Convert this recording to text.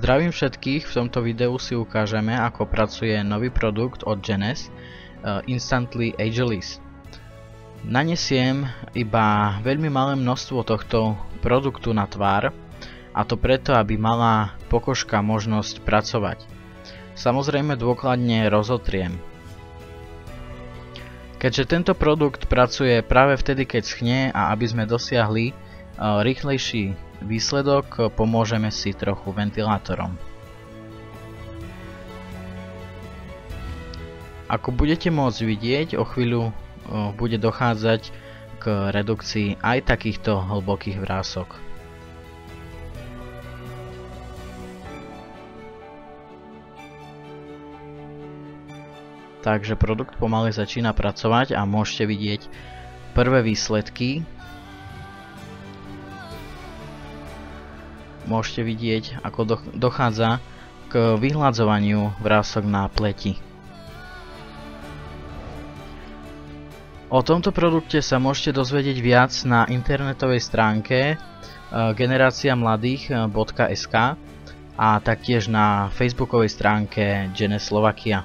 Zdravím všetkých, v tomto videu si ukážeme, ako pracuje nový produkt od Genes, Instantly Ageless. Nanesiem iba veľmi malé množstvo tohto produktu na tvár, a to preto, aby mala pokožka možnosť pracovať. Samozrejme dôkladne rozotriem. Keďže tento produkt pracuje práve vtedy, keď schne, a aby sme dosiahli rýchlejší výsledok, pomôžeme si trochu ventilátorom. Ako budete môcť vidieť, o chvíľu bude dochádzať k redukcii aj takýchto hlbokých vrások. Takže produkt pomaly začína pracovať a môžete vidieť prvé výsledky. Môžete vidieť, ako dochádza k vyhľadzovaniu vrások na pleti. O tomto produkte sa môžete dozvedieť viac na internetovej stránke generaciamladých.sk a taktiež na facebookovej stránke Genes Slovakia.